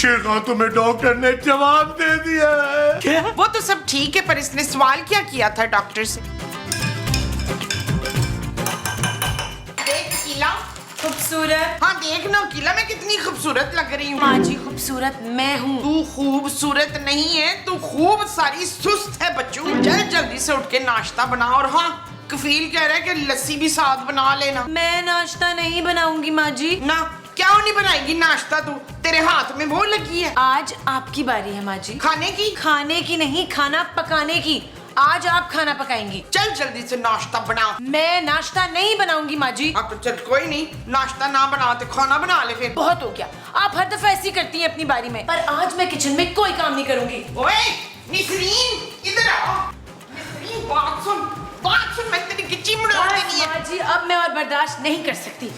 शेखा, तुम्हें डॉक्टर ने जवाब दे दिया है। क्या? वो तो सब ठीक है, पर इसने सवाल क्या किया था डॉक्टर से? देख किला खूबसूरत। हाँ देख ना किला, मैं कितनी खूबसूरत लग रही हूँ। माँ जी खूबसूरत मैं हूँ। तू खूबसूरत नहीं है, तू खूब सारी सुस्त है बच्चू। चल जल्दी से उठ के नाश्ता बना। और हाँ, कफील कह रहा है कि लस्सी भी साथ बना लेना। मैं नाश्ता नहीं बनाऊंगी माँ जी। ना क्या नहीं बनाएगी नाश्ता तू? तेरे हाथ में वो लगी है। आज आपकी बारी है माँ जी। खाने की? खाने की नहीं, खाना पकाने की। आज आप खाना पकाएंगी। चल जल्दी से नाश्ता बना। मैं नाश्ता नहीं बनाऊंगी माँ जी। अब तो चल कोई नहीं, नाश्ता ना बनाते खाना बना ले फिर। बहुत हो गया, आप हर दफा ऐसी करती हैं अपनी बारी में। पर आज मैं किचन में कोई काम नहीं करूंगी। ओए निसरीन, इधर आ। निसरीन बात सुन, मैं तेरी गिच्ची मुड़ा देनी है। माँ जी अब मैं और बर्दाश्त नहीं कर सकती।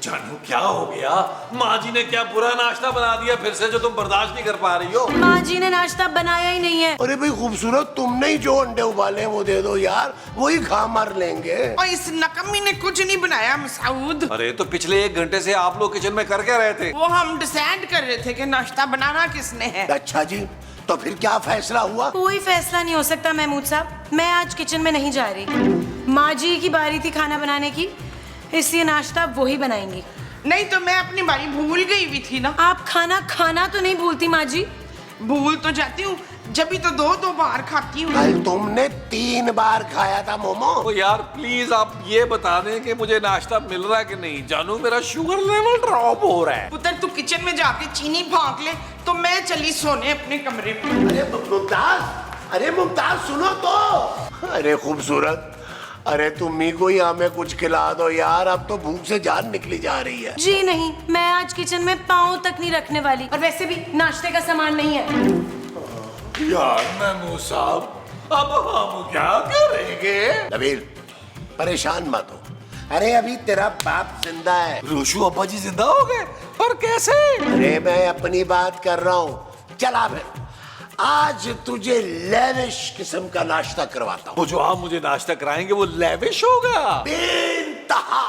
जानू क्या हो गया? माँ जी ने क्या बुरा नाश्ता बना दिया फिर से जो तुम बर्दाश्त नहीं कर पा रही हो? माँ जी ने नाश्ता बनाया ही नहीं है। अरे भाई खूबसूरत, तुमने ही जो अंडे उबाले हैं वो दे दो यार, वही खा मार लेंगे। और इस नकम्मी ने कुछ नहीं बनाया मसूद। अरे तो पिछले 1 घंटे से आप लोग किचन में कर क्या रहे थे? वो हम डिसाइड कर रहे थे कि नाश्ता बनाना किसने है। अच्छा जी, तो फिर क्या फैसला हुआ? कोई फैसला नहीं हो सकता महमूद साहब, मैं आज किचन में नहीं जा रही। माँ जी की बारी थी खाना बनाने की, इसलिए नाश्ता वो ही बनाएंगी। नहीं तो मैं अपनी बारी भूल गई भी थी ना। आप खाना खाना तो नहीं भूलती माँ जी? भूल तो जाती हूँ, जब भी तो 2-2 बार खाती हूँ। कल तुमने 3 बार खाया था मोमो। तो यार प्लीज आप ये बता दें कि मुझे नाश्ता मिल रहा है कि नहीं। जानू मेरा शुगर लेवल ड्रॉप हो रहा है। पुत्र तू किचन में जाके चीनी फाँक ले, तो मैं चली सोने अपने कमरे में। अरे मुमताज, अरे मुमताज सुनो तो। अरे खूबसूरत, अरे तुम ही को ही हमें कुछ खिला दो यार, अब तो भूख से जान निकली जा रही है। जी नहीं, मैं आज किचन में पाँव तक नहीं रखने वाली, और वैसे भी नाश्ते का सामान नहीं है। यार महमूद साहब, अब हम क्या करेंगे? नबील परेशान मत हो, अरे अभी तेरा बाप जिंदा है। रोशू अब्बा जी जिंदा हो गए? पर कैसे? अरे मैं अपनी बात कर रहा हूँ। चला फिर, आज तुझे लेविश किस्म का नाश्ता करवाता हूँ। वो जो आप मुझे नाश्ता कराएंगे वो लेविश होगा? बेइंतहा।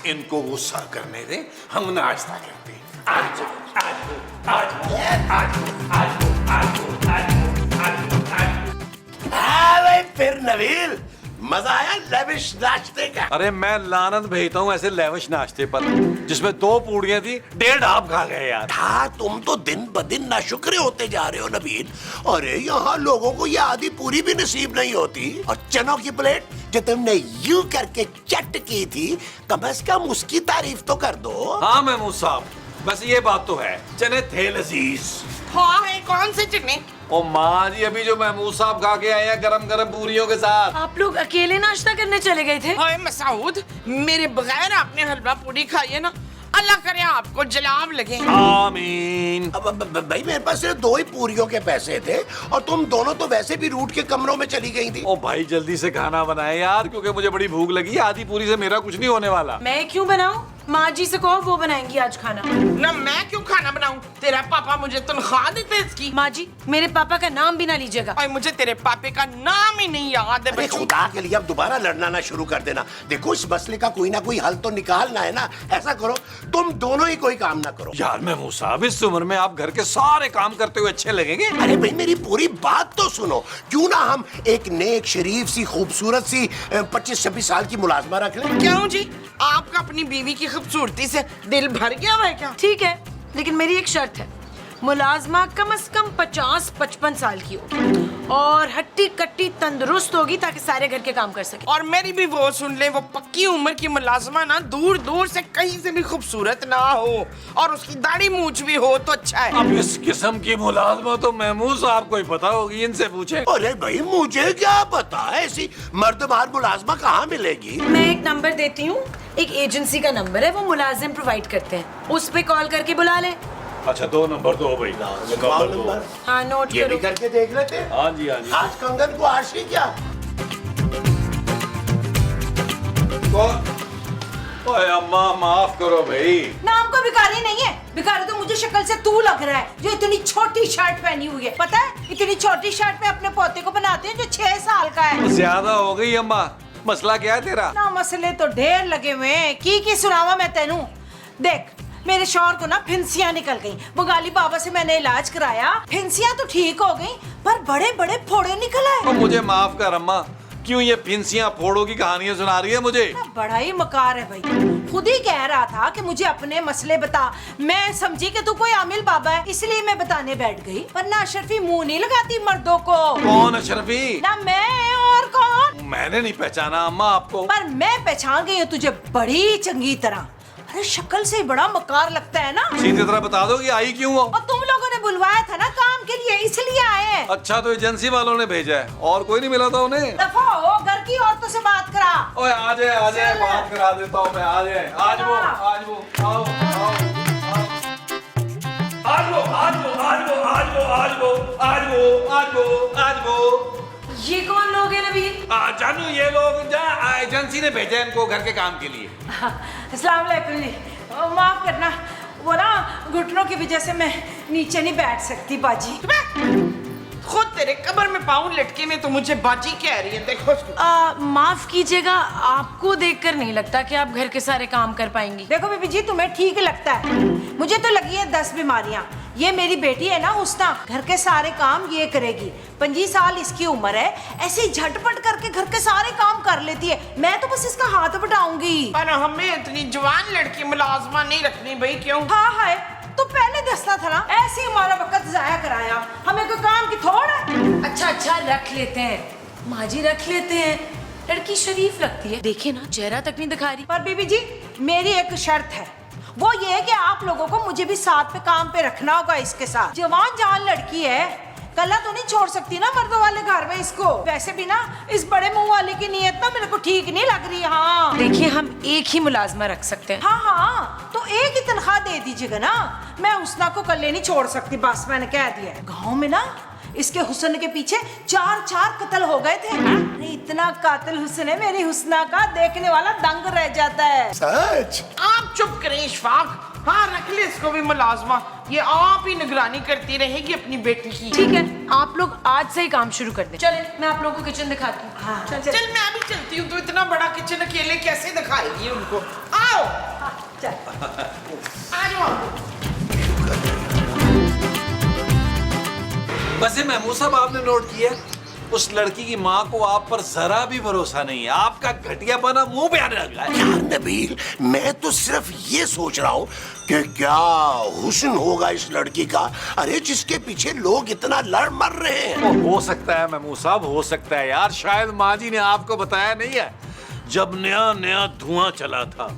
इनको गुस्सा करने दे, हम नाश्ता करते हैं। आज भाई फिर नबील, मजा आया लेविश नाश्ते का? अरे मैं लानत भेजता हूँ ऐसे लेविश नाश्ते पर, जिसमें 2 पूड़ियां थी, 1.5 आप खा गए यार। हाँ तुम तो दिन ब दिन नाशुक्र होते जा रहे हो नबील। अरे यहाँ लोगों को ये आधी पूरी भी नसीब नहीं होती। और चनों की प्लेट जो तुमने यूं करके चट की थी, कम से कम उसकी तारीफ तो कर दो। हाँ महमूद साहब, बस ये बात तो है, चने थे लजीज। हाँ है, कौन से चने? ओ माँ जी, अभी जो महमूद साहब खा के आए हैं गरम गरम पूरियों के साथ। आप लोग अकेले नाश्ता करने चले गए थे? हाय मसूद, मेरे बगैर आपने हलवा पूरी खाई है ना, अल्लाह करे आपको जलाब लगे। आमीन। अब भाई मेरे पास सिर्फ 2 ही पूरियों के पैसे थे, और तुम दोनों तो वैसे भी रूट के कमरों में चली गई थी। ओ भाई जल्दी से खाना बनाए यार, क्योंकि मुझे बड़ी भूख लगी। आधी पूरी से मेरा कुछ नहीं होने वाला। मैं क्यों बनाऊं? माँ जी से कहो, वो बनाएंगी आज खाना। ना मैं क्यों खाना बनाऊं? तेरा पापा मुझे तनख्वाह देते हैं इसकी। माँ जी मेरे पापा का नाम भी ना लीजिएगा। और मुझे तेरे पापे का नाम ही नहीं याद है अरे बच्चों। खुदा के लिए अब दोबारा लड़ना ना शुरू कर देना। देखो इस मसले का कोई ना कोई हल तो निकालना है ना। ऐसा करो, तुम दोनों ही कोई काम ना करो। यार महमूद साहब, इस उम्र में आप घर के सारे काम करते हुए अच्छे लगेंगे? अरे भाई मेरी पूरी बात तो सुनो। क्यों ना हम एक नेक शरीफ सी खूबसूरत सी 25-26 साल की मुलाजमा रख लें? क्यों जी, आपका अपनी बीवी की खूबसूरती से दिल भर गया है क्या? ठीक है, लेकिन मेरी एक शर्त है, मुलाजमा कम से कम 50-55 साल की होगी और हट्टी कट्टी तंदुरुस्त होगी, ताकि सारे घर के काम कर सके। और मेरी भी वो सुन ले, वो पक्की उम्र की मुलाजमा ना दूर दूर से कहीं से भी खूबसूरत ना हो, और उसकी दाढ़ी मूछ भी हो तो अच्छा है। अब इस किस्म की मुलाजमा तो महमूद साहब को ही पता होगी, इनसे पूछे। अरे भाई मुझे क्या पता, ऐसी मर्दबार मुलाजमा कहाँ मिलेगी? मैं एक नंबर देती हूँ, एक एजेंसी का नंबर है, वो मुलाजिम प्रोवाइड करते हैं, उस पे कॉल करके बुला ले। अच्छा 2 नंबर दो भाई। नंबर हाँ नोट ये भी करो। करके देख लेते। हाँ जी हाँ जी। आज कंगन को आशी क्या? ओए अम्मा माफ करो भाई। नाम को भिखारी नहीं है, भिखारी तो मुझे शक्ल से तू लग रहा है, जो इतनी छोटी शर्ट पहनी हुई है। पता है, इतनी छोटी शर्ट में अपने पोते को बनाते हैं जो 6 साल का है। ज्यादा हो गई अम्मा, मसला क्या है तेरा? ना मसले तो ढेर लगे हुए हैं, की सुनावा मैं तेनू। देख, मेरे शौहर को ना फिंसियां निकल गई। बंगाली बाबा से मैंने इलाज कराया, फिंसियां तो ठीक हो गई, पर बड़े बड़े फोड़े निकल आए। तो मुझे माफ कर अम्मा, क्यों ये फिंसियां फोड़ों की कहानियां सुना रही है मुझे? बड़ा ही मकार है भाई, खुद ही कह रहा था कि मुझे अपने मसले बता। मैं समझी कि तू कोई आमिल बाबा है, इसलिए मैं बताने बैठ गई, वरना अशरफी मुंह नहीं लगाती मर्दों को। कौन अशरफी? ना मैं और कौन। मैंने नहीं पहचाना अम्मा आपको। पर मैं पहचान गई हूँ तुझे बड़ी चंगी तरह। अरे शक्ल से बड़ा मकार लगता है ना। सीधी तरह बता दो कि आई क्यों हो? और तुम लोगों ने बुलवाया था ना काम के लिए, इसलिए आए हैं। अच्छा, तो एजेंसी वालों ने भेजा है, और कोई नहीं मिला था उन्हें? दफा हो, घर की औरतों से बात करा। ओए आ जाए, बात करा देता हूँ मैं। आ जाए, आज वो आओ। आज वो ये कौन लोग हैं नबील? जानू, ये लोग एजेंसी ने भेजा है इनको घर के काम के लिए। अस्सलाम वालेकुम जी, माफ करना, वो ना घुटनों की वजह से मैं नीचे नहीं बैठ सकती बाजी। खुद तेरे कब्र में पाँव लटके में तो मुझे बाजी कह रही है। देखो उसको। माफ कीजिएगा, आपको देखकर नहीं लगता कि आप घर के सारे काम कर पाएंगी। देखो बीबी जी, तुम्हें ठीक लगता है, मुझे तो लगी है 10 बीमारियां। ये मेरी बेटी है ना हुस्ना, घर के सारे काम ये करेगी। 25 साल इसकी उम्र है, ऐसे ही झटपट करके घर के सारे काम कर लेती है। मैं तो बस इसका हाथ बटाऊंगी। पर हमें इतनी जवान लड़की मुलाजमा नहीं रखनी भाई, क्यों? हाँ है तो पहले दसना था ना, ऐसे ही हमारा वक्त जाया कराया, हमें कोई काम की थोड़ है। अच्छा रख लेते हैं माँ जी, रख लेते हैं। लड़की शरीफ लगती है, देखिए ना चेहरा तक नहीं दिखा रही। पर बीबी जी, मेरी एक शर्त है, वो ये है कि आप लोगों को मुझे भी साथ पे काम पे रखना होगा इसके साथ। जवान जान लड़की है, कल्ला तो नहीं छोड़ सकती ना मर्दों वाले घर में इसको। वैसे भी ना इस बड़े मुंह वाले की नीयत ना मेरे को ठीक नहीं लग रही। हाँ देखिए, हम एक ही मुलाजमा रख सकते हैं। हाँ, तो एक ही तनख्वाह दे दीजिएगा ना। मैं हुस्ना को कल्ले नहीं छोड़ सकती, बस मैंने कह दिया है। गाँव में ना इसके हुस्न के पीछे 4 कत्ल हो गए थे। अरे इतना कातिल हुस्न है मेरी हुस्ना का, देखने वाला दंग रह जाता है। सच? आप चुप करें इशफाक। हाँ, रख ले इसको भी मुलाजमा, ये आप ही निगरानी करती रहेगी अपनी बेटी की। ठीक है, आप लोग आज से ही काम शुरू कर दें। चले, मैं आप लोगों को किचन दिखाती हूँ। हाँ, चल मैं भी चलती हूँ, तो इतना बड़ा किचन अकेले कैसे दिखाएगी उनको? आओ चल। आ जाओ। वैसे महमूद साहब, आपने नोट किया उस लड़की की माँ को आप पर जरा भी भरोसा नहीं है। आपका घटियापना मुंह पे आने लगा है। यार नबील, मैं तो सिर्फ ये सोच रहा हूँ कि क्या हुस्न होगा इस लड़की का, अरे जिसके पीछे लोग इतना लड़ मर रहे हैं। हो सकता है महमूद साहब, हो सकता है यार, शायद माँ जी ने आपको बताया नहीं है। जब नया नया धुआं चला था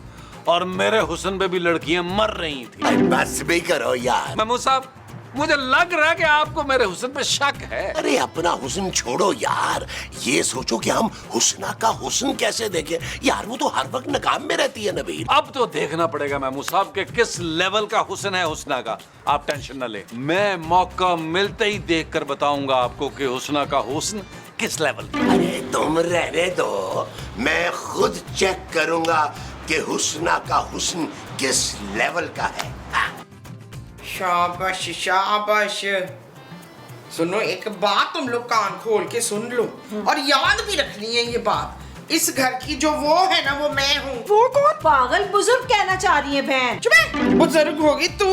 और मेरे हुस्न पे भी लड़कियां मर रही थी। अरे बस भी करो यार। महमूद साहब, मुझे लग रहा है कि आपको मेरे हुस्न पे शक है। अरे अपना हुस्न छोड़ो यार, ये सोचो कि हम हुस्ना का हुस्न कैसे देखें। यार वो तो हर वक्त नकाम में रहती है नबील। अब तो देखना पड़ेगा महमूद साहब कि किस लेवल का हुस्न है हुस्ना का। आप टेंशन न ले, मैं मौका मिलते ही देखकर बताऊंगा आपको कि हुस्ना का हुस्न किस लेवल का। अरे तुम रहने दो, मैं खुद चेक करूंगा कि हुस्ना का हुस्न किस लेवल का है। शाबाश शाबाश। सुनो, एक बात तुम लोग कान खोल के सुन लो और याद भी रखनी है ये बात। इस घर की जो वो है ना, वो मैं हूँ। वो कौन? पागल बुजुर्ग कहना चाह रही है बहन। चुप है, बुजुर्ग होगी तू।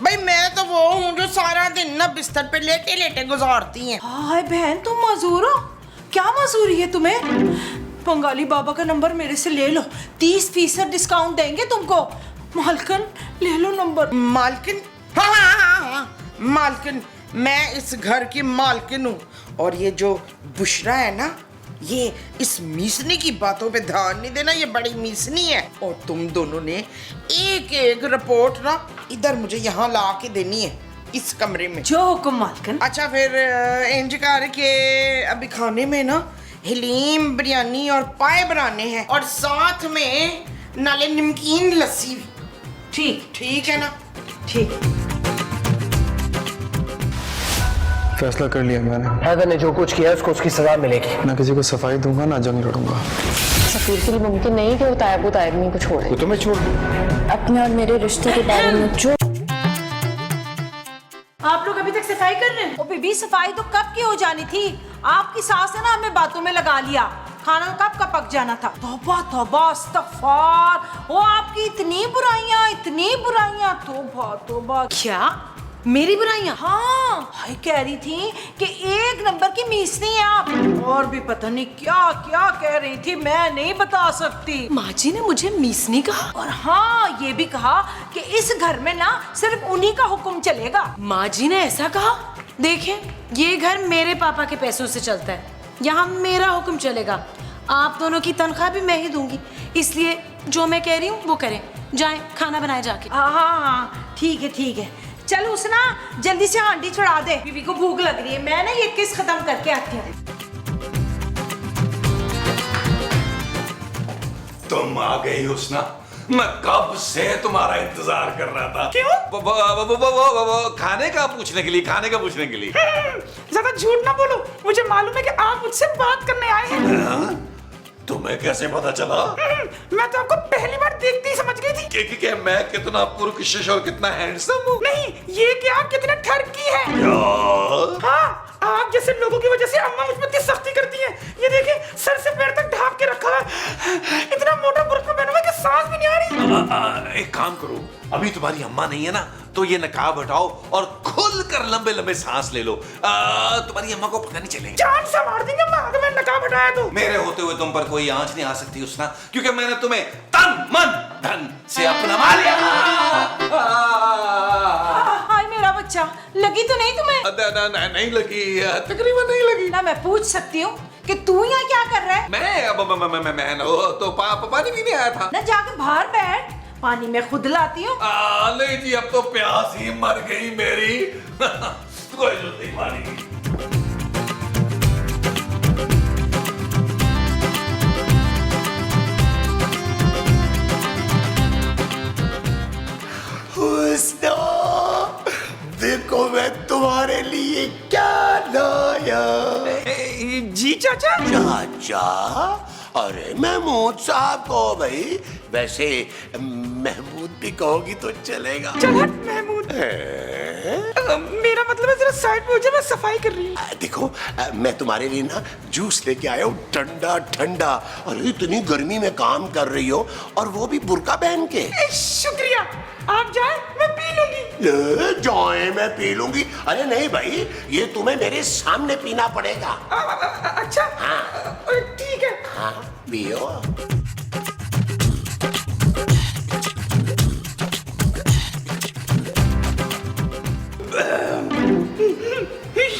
भाई मैं तो वो हूँ जो सारा दिन ना बिस्तर पे लेटे लेटे गुजारती है। हाय बहन, तुम मजदूर हो? क्या मजदूरी है तुम्हें? बंगाली बाबा का नंबर मेरे से ले लो, 30% डिस्काउंट देंगे तुमको। मालकिन ले लो नंबर। मालकिन? हाँ, मालकिन। मैं इस घर की मालकिन हूँ। और ये जो बुशरा है ना, ये इस मीसनी की बातों पे ध्यान नहीं देना, ये बड़ी मीसनी है। और तुम दोनों ने एक एक रिपोर्ट ना इधर मुझे यहाँ ला के देनी है, इस कमरे में। जो हुक्म मालकिन। अच्छा फिर इंज कर के अभी खाने में ना हलीम, बिरयानी और पाए बनाने हैं, और साथ में नाले नमकीन लस्सी भी। ठीक ठीक है ना? ठीक। फैसला कर लिया मैंने। हैदर ने जो कुछ किया उसको उसकी सजा मिलेगी। ना किसी को सफाई दूंगा ना जंग लड़ूंगा। सफीर के लिए मुमकिन नहीं कि वो तायब आदमी को छोड़े। तो मैं छोड़ दूं। अपने और मेरे रिश्ते के बारे में जो आप लोग अभी तक सफाई कर रहे हैं? ओ बीबी, सफाई तो कब की हो जानी थी। आपकी सास है ना, हमें बातों में लगा लिया। खाना तो कब का पक जाना था। तौबा तौबा अस्तगफार, वो आपकी इतनी बुराइयां, तौबा तौबा। क्या मेरी बुराइयां? हाँ, भाई कह रही थी कि एक नंबर की मीसनी है आप, और भी पता नहीं क्या क्या कह रही थी, मैं नहीं बता सकती। माँ जी ने मुझे मीसनी कहा? और हाँ, ये भी कहा कि इस घर में ना सिर्फ उन्हीं का हुक्म चलेगा। माँ जी ने ऐसा कहा? देखिए, ये घर मेरे पापा के पैसों से चलता है, यहाँ मेरा हुक्म चलेगा। आप दोनों की तनख्वाह भी मैं ही दूंगी, इसलिए जो मैं कह रही हूँ वो करें। जाएं, खाना बनाए जाके। हाँ, ठीक है। चल उसना जल्दी से हांडी चढ़ा दे, बीबी को भूख लग रही है। मैं ना ये किस खत्म करके आती हूँ। तुम आ गई हुस्ना, मैं कब से तुम्हारा इंतजार कर रहा था। क्यों? वो खाने का पूछने के लिए। ज्यादा झूठ ना बोलो, मुझे मालूम है कि आप मुझसे बात करने आए हैं। हाँ? तुम्हें कैसे पता चला? मैं तो आपको पहली बार देखते ही समझ गई थी कि मैं कितना पुरकशिश और कितना हैंडसम हूँ। नहीं, ये कि आप कितने ठरकी हैं। हाँ, आप जैसे लोगों की वजह से अम्मा मुझ पर इतनी सख्ती करती हैं। ये देखिए, सर से पैर तक ढांप के रखा है, इतना मोटा बुर्का पहना हुआ है कि सांस भी नहीं आ रही। एक काम करो, अभी तुम्हारी अम्मा नहीं है ना, तो ये नकाब हटाओ और खुलकर लंबे लंबे सांस ले लो। तुम्हारी अम्मा को पता नहीं चलेगा। जान से मार देंगे अम्मा अगर मैं नकाब हटाया तो। मेरे होते हुए तुम पर कोई आंच नहीं आ सकती हुस्ना, क्योंकि मैंने तुम्हें तन मन धन से अपना मा लिया। हाय मेरा बच्चा, लगी तो नहीं तुम्हें? नहीं लगी, तकरीबन नहीं लगी। ना मैं पूछ सकती हूँ कि तू यहाँ क्या कर रहा है? मैं तो पानी पीने आया था। ना जाके बाहर बैठ, पानी में खुद लाती हूँ। नहीं जी, अब तो प्यास ही मर गई मेरी। कोई जरूरत नहीं पानी की। हुस्ना, देखो मैं तुम्हारे लिए क्या लाया। जी चाचा। चाचा? अरे महमूद साहब को भाई, वैसे महमूद भी कहोगी तो चलेगा। चल हट महमूद। मेरा मतलब है जरा साइड पे हो जा, मैं सफाई कर रही हूँ। देखो, मैं तुम्हारे लिए ना जूस लेके आया हूँ, ठंडा ठंडा। अरे इतनी गर्मी में काम कर रही हो और वो भी बुर्का पहन के। शुक्रिया, आप जाए मैं पी लूंगी। ले जाए मैं पी लूंगी? अरे नहीं भाई, ये तुम्हें मेरे सामने पीना पड़ेगा। अच्छा, हाँ ठीक है। हाँ, पियो।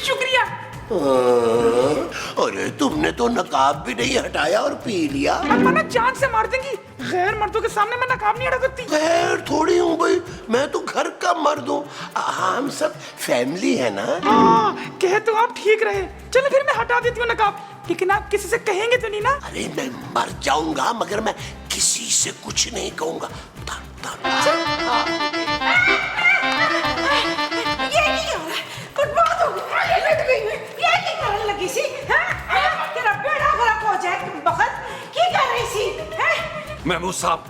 शुक्रिया। अरे तुमने तो नकाब भी नहीं हटाया और पी लिया। अम्मा ना जान से मार देंगी, गैर मर्दों के सामने मैं नकाब नहीं हटा सकती। खैर थोड़ी हूँ भाई, मैं तो घर का मर्द हूँ, हम सब फैमिली है ना। हाँ, कह तो आप ठीक रहे। चलो फिर मैं हटा देती हूँ नकाब, लेकिन आप किसी से कहेंगे तो नहीं ना? अरे मैं मर जाऊंगा मगर मैं किसी से कुछ नहीं कहूंगा। ये क्या हो रहा है? बर्बाद हो गई, लट गई मैं। ये क्या करने लगी सी? हैं? तेरा बेड़ा गर्क हो जाए तुम बखत। क्या कर रही सी? हैं? महमूद साहब,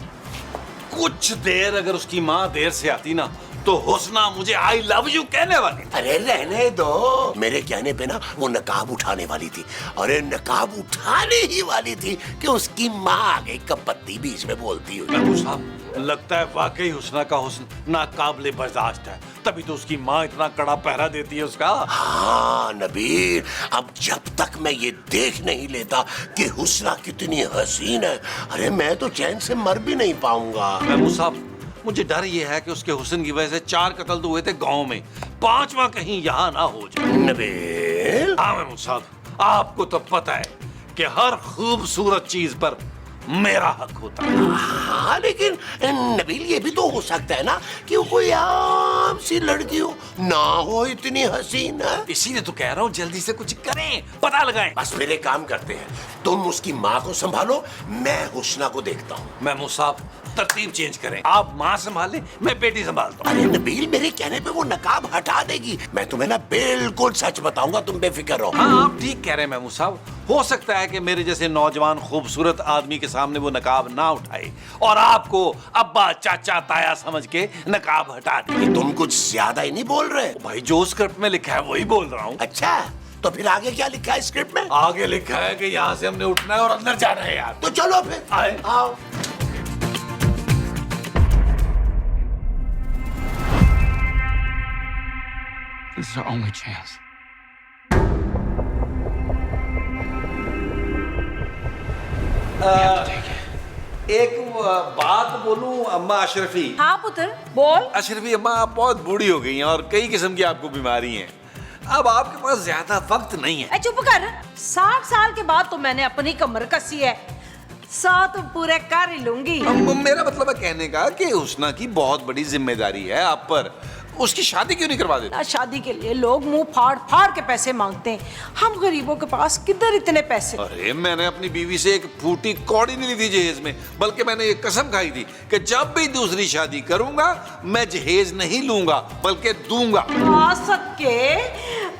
कुछ देर अगर उसकी माँ देर से आती ना, तो हुस्ना मुझे आई लव यू कहने वाली। अरे रहने दो, मेरे कहने पे ना वो नकाब उठाने वाली थी। अरे नकाब उठाने ही वाली थी कि उसकी माँ आ गई, कपत्ती बीच में बोलती हुई। महमूद साहब, लगता है वाकई हुस्ना का हुस्न नाकाबिले बर्दाश्त है, तभी तो उसकी माँ इतना कड़ा पहरा देती है उसका। हाँ नबील, अब जब तक मैं ये देख नहीं लेता कि हुस्ना कितनी हसीन है, अरे मैं तो चैन से मर भी नहीं पाऊंगा। महमूद साहब, मुझे डर ये है कि उसके हुस्न की वजह से 4 कत्ल तो हुए थे गांव में, 5वां कहीं यहाँ ना हो जाए। नबील, हाँ महमूद साहब, आपको तो पता है कि हर खूबसूरत चीज पर मेरा हक होता है। हाँ लेकिन नबील, ये भी तो हो सकता है ना कि वो कोई आम सी लड़की हो, ना हो इतनी हसीन है। इसीलिए तो कह रहा हूँ जल्दी से कुछ करें, पता लगाएं। बस मेरे काम करते हैं, तुम उसकी माँ को संभालो, मैं हुस्ना को देखता हूँ। महमूद साहब, तरतीब चेंज करें, आप माँ संभालें, मैं बेटी संभालता हूँ। अरे नबील, मेरे कहने पे वो नकाब हटा देगी। मैं तुम्हें ना बिल्कुल सच बताऊंगा, तुम बेफिक्र रहो। हाँ, आप ठीक कह रहे हैं महमूद साहब। हो सकता है कि मेरे जैसे नौजवान खूबसूरत आदमी के सामने वो नकाब ना उठाए और आपको अब्बा चाचा ताया समझ के नकाब हटा दे। तुम कुछ ज्यादा ही नहीं बोल रहे? भाई, जो स्क्रिप्ट में लिखा है वही बोल रहा हूँ। अच्छा, तो फिर आगे क्या लिखा है स्क्रिप्ट में? आगे लिखा है कि यहाँ से हमने उठना है और अंदर जाना है यार। तो चलो फिर आए। आओ। This is our only chance. एक बात बोलूं अम्मा अशरफी। हाँ पुत्र बोल। अशरफी अम्मा, आप बहुत बूढ़ी हो गई हैं और कई किस्म की आपको बीमारी हैं। अब आपके पास ज्यादा वक्त नहीं है। ए चुप कर। 60 साल के बाद तो मैंने अपनी कमर कसी है, 100 तो पूरे कर ही लूंगी। मेरा मतलब है कहने का कि हुस्ना की बहुत बड़ी जिम्मेदारी है आप पर। उसकी शादी क्यों नहीं करवा देते? ना शादी के लिए लोग मुंह फाड़ फाड़ के पैसे मांगते हैं, हम गरीबों के पास किधर इतने पैसे। अरे मैंने अपनी बीवी से एक फूटी कौड़ी नहीं ली थी जहेज में, बल्कि मैंने ये कसम खाई थी कि जब भी दूसरी शादी करूंगा मैं जहेज नहीं लूंगा बल्कि दूंगा। आ सके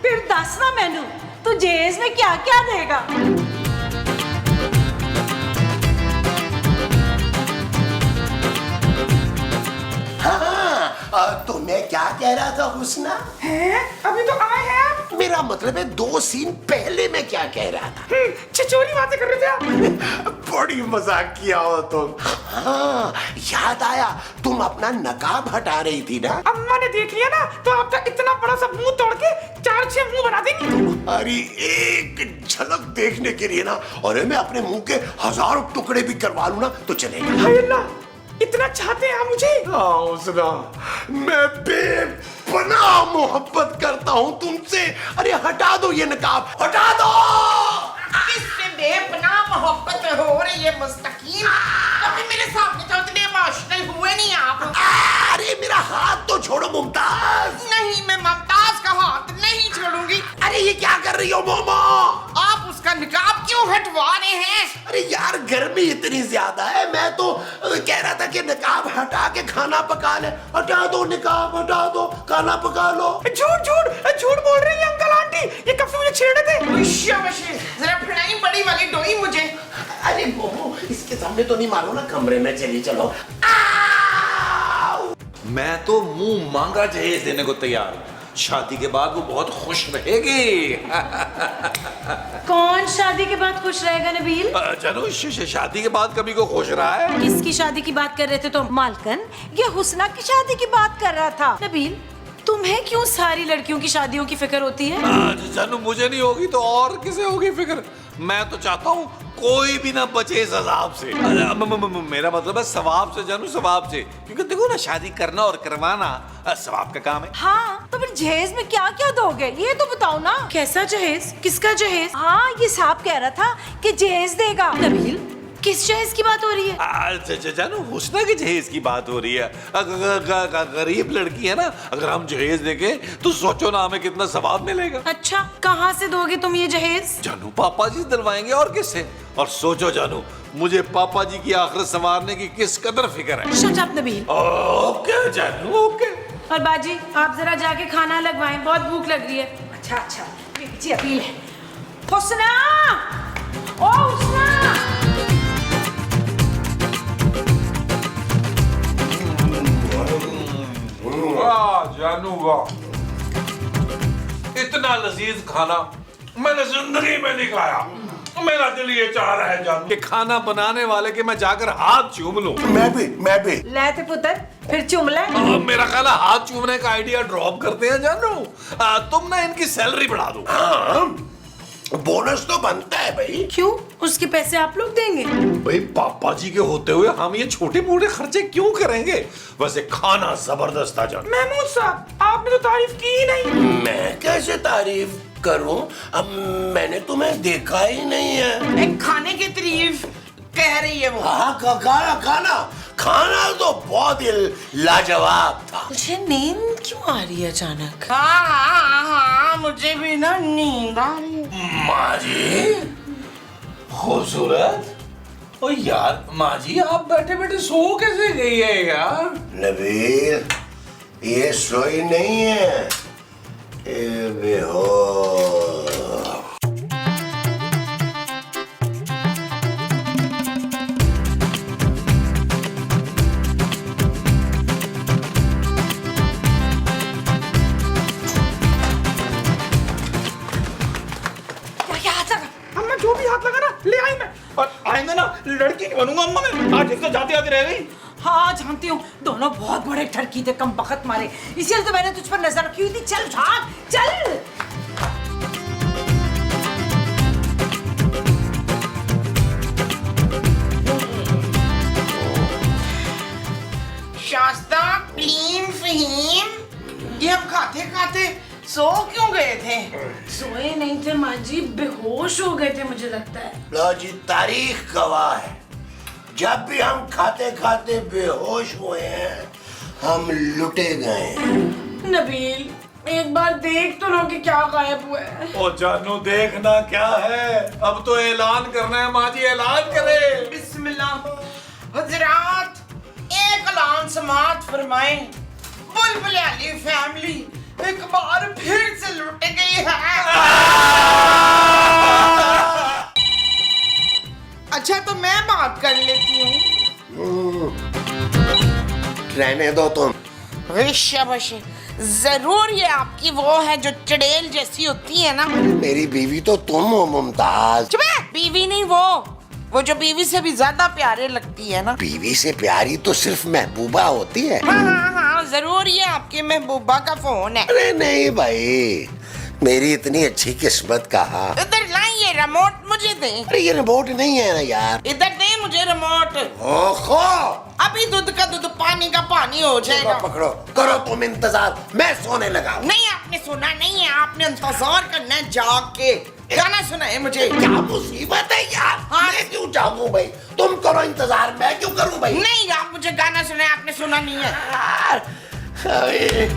फिर दस ना मैनू तू जेज में क्या क्या देगा। तो मैं क्या कह रहा था हुस्ना? हैं? अभी तो आए हैं आप। मेरा मतलब है 2 सीन पहले मैं क्या कह रहा था? छिछोरी बातें कर रहे थे आप। बड़ी मजाक किया हो तुम। हाँ, याद आया, तुम अपना नकाब हटा रही थी ना? अम्मा ने देख लिया ना तो आपका इतना बड़ा सा मुंह तोड़ के 4-6 मुंह बना देंगी। अरे एक झलक देखने के लिए ना, और मैं अपने मुंह के 1000 टुकड़े भी करवा लूं ना तो चलेगा। हाय अल्लाह, इतना चाहते हैं आप मुझे? हाँ हुस्ना, मैं बेपनाह मोहब्बत करता हूँ तुमसे। अरे हटा दो ये नकाब, हटा दो। किससे बेपनाह मोहब्बत हो रही है मुस्तकीम? अभी मेरे सामने तो इतने इमोशनल हुए नहीं आप। अरे मेरा हाथ तो छोड़ो मुमताज। नहीं, मैं मुमताज का हाथ नहीं छोड़ूंगी। अरे ये क्या कर रही हो मोमो? आप उसका निकाब क्यों हटवा रहे हैं? अरे यार गर्मी इतनी ज्यादा है, मैं तो कह रहा था कि निकाब हटा के खाना पका ले। हटा दो निकाब, हटा दो, खाना पका लो। झूठ झूठ झूठ बोल रही है अंकल आंटी, ये कब से मुझे छेड़े थे? जरा फिराई बड़ी वाली डोई मुझे। अरे मोमो इसके सामने तो नहीं मारो ना, कमरे में चली चलो। मैं तो मुंह मांगा जहेज देने को तैयार हूं। शादी के बाद वो बहुत खुश रहेगी। कौन शादी के बाद खुश रहेगा नबील? जानू शादी के बाद कभी को खुश रहा है? किसकी शादी की बात कर रहे थे तुम? मालकन ये हुस्ना की शादी की बात कर रहा था। नबील तुम्हें क्यों सारी लड़कियों की शादियों की फिक्र होती है? जानू मुझे नहीं होगी तो और किसे होगी फिक्र? मैं तो चाहता हूँ कोई भी ना बचे इस अजाब से। मेरा मतलब है सवाब से जानू, सवाब से। क्योंकि देखो ना, शादी करना और करवाना सवाब का काम है। हाँ तो फिर जहेज में क्या क्या दोगे ये तो बताओ ना। कैसा जहेज? किसका जहेज? हाँ ये साहब कह रहा था कि जहेज देगा। नबील किस जहेज की बात हो रही है? जानू हुस्ना के जहेज की बात हो रही है। गरीब लड़की है ना, अगर हम जहेज देंगे तो सोचो ना हमें कितना सवाब मिलेगा। अच्छा कहाँ से दोगे तुम ये जहेज? जानू पापा जी दिलवाएंगे और किससे। और सोचो जानू, मुझे पापा जी की आखिरत संवारने की किस कदर फिक्र है। Shut up Nabeel. ओके जानू ओके। और बाजी आप जरा जाके खाना लगवाएं, बहुत भूख लग रही है। अच्छा अच्छा जी अपील है। हुस्ना, ओ हुस्ना। वाह जानू वाह, इतना लजीज खाना मैंने जिंदगी में नहीं खाया। मेरा दिल ये चाह रहा है जानू कि खाना बनाने वाले के मैं जाकर हाथ चूम लूं। मैं भी। लेते पुत्र फिर चुम ले। मेरा ख्याल है हाथ चूमने का आइडिया ड्रॉप करते हैं जानू। तुम ना इनकी सैलरी बढ़ा दो। हाँ, बोनस तो बनता है भाई। क्यों? उसके पैसे आप लोग देंगे? भाई पापा जी के होते हुए हम ये छोटे मोटे खर्चे क्यों करेंगे? वैसे खाना जबरदस्त था जानू। महमूद साहब आपने तो तारीफ की ही नहीं। मैं कैसे तारीफ करूं? अब मैंने तुम्हें देखा ही नहीं है। एक खाने की तारीफ कह रही है वो। हाँ खाना तो बहुत ही लाजवाब था। मुझे नींद क्यों आ रही है अचानक? हाँ मुझे भी ना नींद आ रही है। माँ जी खूबसूरत। ओ यार माँ जी आप बैठे बैठे सो कैसे गई है यार? नबील ये सोई नहीं है, ये बेहोश। आइंदा ना लड़की नहीं बनूंगा अम्मा मैं। आज तो जाती आती रह गई। हाँ जानती हूँ, दोनों बहुत बड़े ठरकी थे, कम बखत मारे, इसीलिए तो मैंने तुझ पर नजर रखी हुई थी। चल भाग चल। शास्ता, क्लीन, फहीम, ये हम खाते खाते सो क्यों गए थे? सोए नहीं थे माँ जी, बेहोश हो गए थे मुझे लगता है। लो जी, तारीख गवाह है, जब भी हम खाते खाते बेहोश हुए हैं हम लुटे गए हैं। नबील, एक बार देख तो लो कि क्या गायब हुआ है। ओ जानू देखना क्या है, अब तो ऐलान करना है माँ जी, ऐलान करे। बिस्मिल्लाह। हजरात, एक ऐलान समात फरमाएं। बुलबुल अली फैमिली एक बार फिर से लुट गई है। अच्छा तो मैं बात कर लेती हूँ। रहने दो तुम। शाबाश, जरूर ये आपकी वो है जो चड़ेल जैसी होती है ना। मेरी बीवी तो तुम हो मुमताज। चुप है, बीवी नहीं, वो जो बीवी से भी ज्यादा प्यारे लगती है ना। बीवी से प्यारी तो सिर्फ महबूबा होती है। हाँ, जरूर ये आपके महबूबा का फोन है। अरे नहीं भाई, मेरी इतनी अच्छी किस्मत कहा। इधर लाइए रिमोट मुझे दे। अरे ये रिमोट नहीं है ना यार। इधर दे मुझे रिमोट। ओहो, अभी दूध का दूध पानी का पानी हो जाएगा। पकड़ो, करो तुम इंतजार, मैं सोने लगा। नहीं आपने सुना नहीं है, आपने इंतजार करना है जाग के। गाना सुनाए मुझे। क्या मुसीबत है यार। हाँ। मैं क्यों जागूं भाई, तुम करो इंतजार, मैं क्यों करूं भाई। नहीं आप मुझे गाना सुनाए, आपने सुना नहीं है। यार, अरे।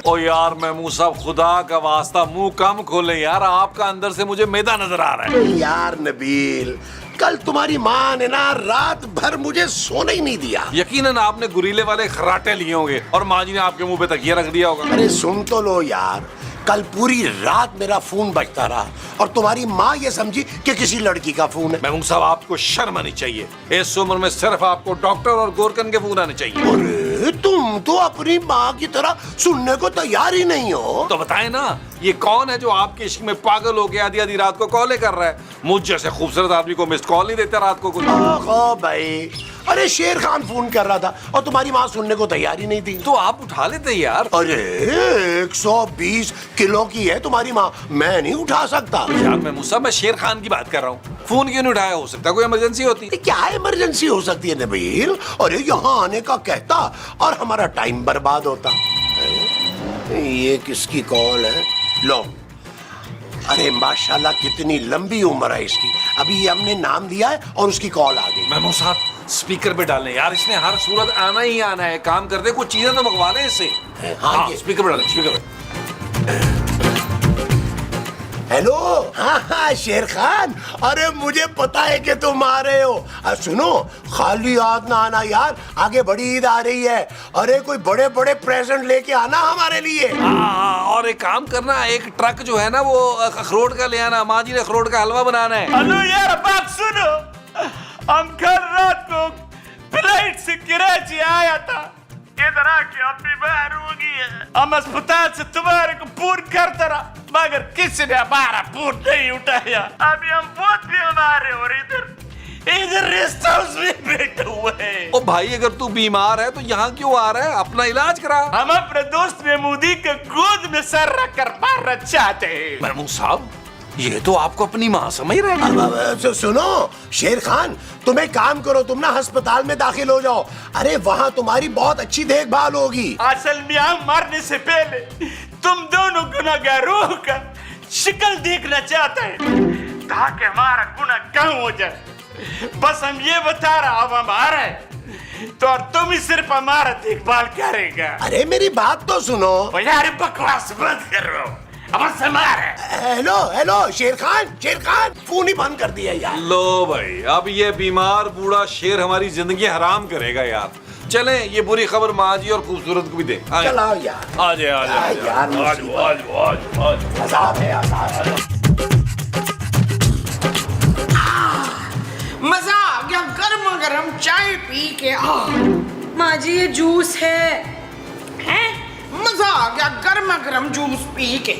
ओ यार महमूद साहब, खुदा का वास्ता मुंह कम खोले यार, आपका अंदर से मुझे मैदा नजर आ रहा है। यार नबील, कल तुम्हारी माँ ने ना रात भर मुझे सोने ही नहीं दिया। यकीनन आपने गुरीले वाले खराटे लिए होंगे और माँ जी ने आपके मुंह पे तकिया रख दिया होगा। अरे सुन तो लो यार, कल पूरी रात मेरा फोन बजता रहा और तुम्हारी माँ ये समझी कि किसी लड़की का फोन है। महमूद साहब, आपको शर्म आनी चाहिए। इस उम्र में सिर्फ आपको डॉक्टर और गोरकन के फोन आने चाहिए। अरे तुम तो अपनी माँ की तरह सुनने को तैयार ही नहीं हो। तो बताए ना, ये कौन है जो आपके इश्क में पागल हो गया, आधी आधी रात को कॉलें कर रहा है? मुझ जैसे खूबसूरत आदमी को मिस्ड कॉल नहीं देता रात को कुछ। ओहो भाई, अरे शेर खान फोन कर रहा था और तुम्हारी माँ सुनने को तैयार ही नहीं थी। तो आप उठा लेते यार। अरे 120 किलो की है तुम्हारी माँ, मैं नहीं उठा सकता। यार महमूद साहब, मैं शेर खान की बात कर रहा हूँ, फोन क्यों नहीं उठाया? हो सकता है कोई इमरजेंसी होती। क्या इमरजेंसी हो सकती है नबील? अरे यहाँ आने का कहता और हमारा टाइम बर्बाद होता। ये किसकी कॉल है? लो, अरे माशाल्लाह कितनी लंबी उम्र है इसकी। अभी ये हमने नाम दिया है और उसकी कॉल आ गई। महमूद साहब स्पीकर पे डालें यार, इसने हर सूरत आना ही आना है। काम कर दे, कुछ चीजें तो मंगवा लें इससे। हाँ, स्पीकर पे डालें, स्पीकर पे। हेलो, हाँ हाँ शेर खान, अरे मुझे पता है कि तुम आ रहे हो। सुनो, खाली हाथ ना आना यार, आगे बड़ी ईद आ रही है। अरे कोई बड़े बड़े प्रेजेंट लेके आना हमारे लिए। और एक काम करना, एक ट्रक जो है ना वो अखरोट का ले आना, माँ जी ने अखरोट का हलवा बनाना है। हेलो यार, बात सुनो, हम कल रात को फ्लाइट से कराची आया था, इधर आके अब बीमार हो गई है। हम अस्पताल से तुम्हारे को फोन करता रहा मगर किसी ने हमारा फोन नहीं उठाया। अभी हम बहुत बीमार है और इधर रेस्ट हाउस में बैठे हुए हैं। ओ भाई, अगर तू बीमार है तो यहाँ क्यों आ रहा है? अपना इलाज करा। हम अपने दोस्त महमूदी के गोद में सर रख कर मारना चाहते हैं। महमूद साहब, ये तो आपको अपनी माँ समझ रहे हैं। सुनो शेर खान, तुम एक काम करो, तुम ना अस्पताल में दाखिल हो जाओ। अरे वहाँ तुम्हारी बहुत अच्छी देखभाल होगी। असल में हम मरने से पहले तुम दोनों गुनाहगारों का शक्ल देखना चाहते हैं ताकि हमारा गुनाह कम हो जाए। बस हम ये बता रहा, अब हम आ रहे हैं तो और तुम ही सिर्फ हमारा देखभाल करेगा। अरे मेरी बात तो सुनो। यार बकवास बंद करो, अब समार है। हेलो हेलो शेर खान, फोन ही बंद कर दिया यार। लो भाई, अब ये बीमार बूढ़ा शेर हमारी जिंदगी हराम करेगा यार। चलें, ये बुरी खबर माँ जी और खूबसूरत को भी दे। चलाओ यार, आ जाए अज़ाब है, अज़ाब है। मजा आ गया, गर्मा गर्म चाय पी के। माँ जी ये जूस है। आ गया गर्मा गर्म जूस पी के।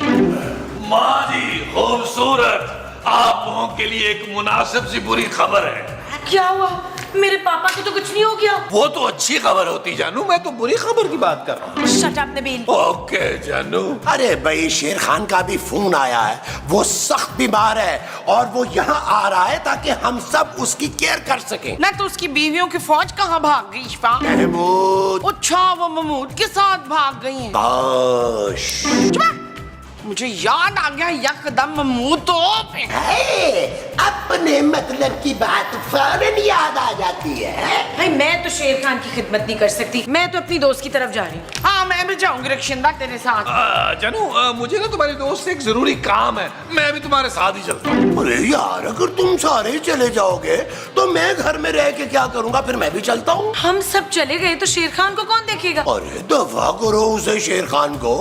माँ जी खूबसूरत, आप लोगों के लिए एक मुनासिब सी बुरी खबर है। क्या हुआ? मेरे पापा को तो कुछ नहीं हो गया। वो तो अच्छी खबर होती जानू, मैं तो बुरी खबर की बात कर रहा हूँ। Shut up Nabeel. ओके जानू। अरे भाई शेर खान का भी फोन आया है, वो सख्त बीमार है और वो यहाँ आ रहा है ताकि हम सब उसकी केयर कर सकें। ना तो उसकी बीवियों की फौज कहाँ भाग गई शिफा? महमूद। अच्छा वो महमूद के साथ भाग गई हैं। काश। मुझे याद आ गया यकदम महमूद तो अपने मतलब की बात फौरन याद आ जाती है। भाई मैं तो शेर खान की खिदमत नहीं कर सकती, मैं तो अपनी दोस्त की तरफ जा रही हूँ। हाँ मैं भी जाऊंगी रक्षिंदा तेरे साथ। जानू मुझे ना तुम्हारी दोस्त से एक जरूरी काम है, मैं भी तुम्हारे साथ ही चलता हूँ। अरे यार अगर तुम सारे ही चले जाओगे तो मैं घर में रह के क्या करूँगा? फिर मैं भी चलता हूँ। हम सब चले गए तो शेर खान को कौन देखेगा? अरे दफा करो उसे शेर खान को,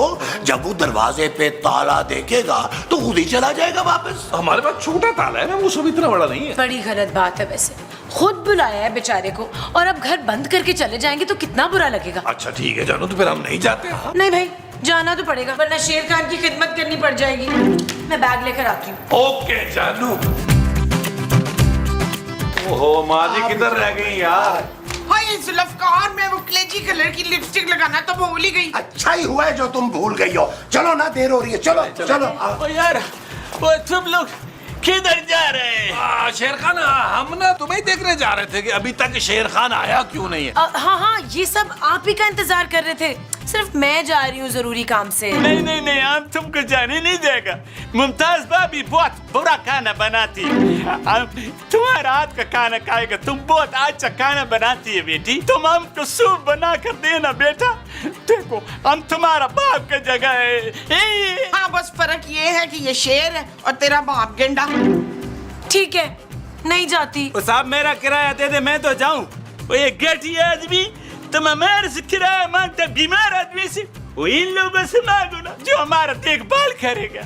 जब वो दरवाजे पे ताला देखेगा तो खुद ही चला जाएगा वापस। हमारे पास छोटा ताला है ना, वो सब इतना बड़ा नहीं है। बड़ी गलत बात है वैसे, खुद बुलाया है बेचारे को और अब घर बंद करके चले जाएंगे तो कितना बुरा लगेगा। अच्छा ठीक है जानू, तो फिर हम नहीं जाते। नहीं भाई जाना तो पड़ेगा, वरना शेर खान की खिदमत करनी पड़ जाएगी। मैं बैग लेकर आती हूँ। ओके जानू। ओहो माँ जी किधर रह गई यार? हाय जुल्फकार, मैं वो कलेजी कलर की लिपस्टिक लगाना तो भूल ही गई। अच्छा ही हुआ है जो तुम भूल गई हो। चलो ना, देर हो रही है। चलो चलो। ओ यार, वो तुम लोग किधर जा रहे हैं? शेर खान, हम ना तुम्हें देखने जा रहे थे कि अभी तक शेर खान आया क्यों नहीं है। हाँ हाँ, ये सब आप ही का इंतजार कर रहे थे, सिर्फ मैं जा रही हूँ जरूरी काम से। नहीं नहीं नहीं, हम तुमको जाने नहीं देगा। मुमताज भाभी बहुत बुरा खाना बनाती है, हम तुम्हारा हाथ का खाना खाएगा। तुम बहुत अच्छा खाना बनाती है बेटी, तुम हमको सूप बना कर देना बेटा। देखो हम तुम्हारा बाप का जगह है। हाँ बस फर्क ये है कि ये शेर है और तेरा बाप गेंडा। ठीक है, नहीं जाती। वो साहब मेरा किराया दे दे, मैं तो जाऊं। वो ये घटिया आदमी तुम हमारे से किराया मांगता, बीमार आदमी से। वो इन लोगों से मांगो ना जो हमारा देखभाल करेगा।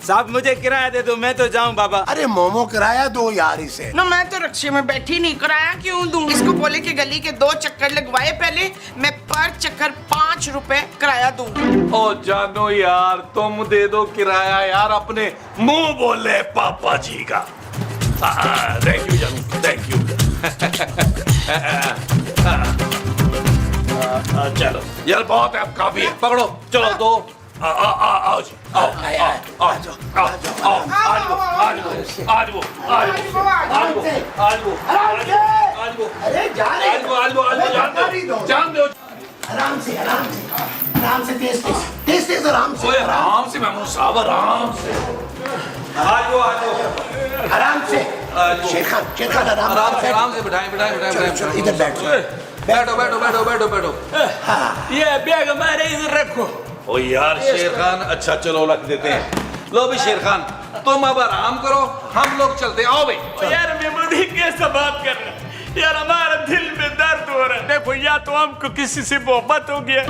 साहब मुझे किराया दे दो, मैं तो जाऊं बाबा। अरे मोमो किराया दो यार इसे। ना मैं तो रक्शे में बैठी नहीं, किराया क्यों दूं? इसको बोले कि गली के 2 चक्कर लगवाए पहले, मैं पर चक्कर 5 रुपए किराया दूं। ओ जानो यार, तुम दे दो किराया यार, अपने मुंह बोले पापा जी का। थैंक यू जानू, थैंक यू। चलो यार बहुत है, अब काफी है। पकड़ो, चलो दो। आओ जी, आओ जान दो। आराम से आराम से आराम से, तेज तेज तेज आराम से। आराम से महमूद साहब, आराम से। आराम से शेर खान आराम से बिठाएं। इधर बैठो। ये बैग हमारे इधर रखो। ओ यार शेर खान, अच्छा चलो रख देते हैं। लो भी शेर खान, तुम अब आराम करो, हम लोग चलते हैं। आओ भाई। यार महमूदी कैसा बात कर रहा है यार, हमारा दिल में दर्द हो रहा है। देखो या तो हमको किसी से मोहब्बत हो गया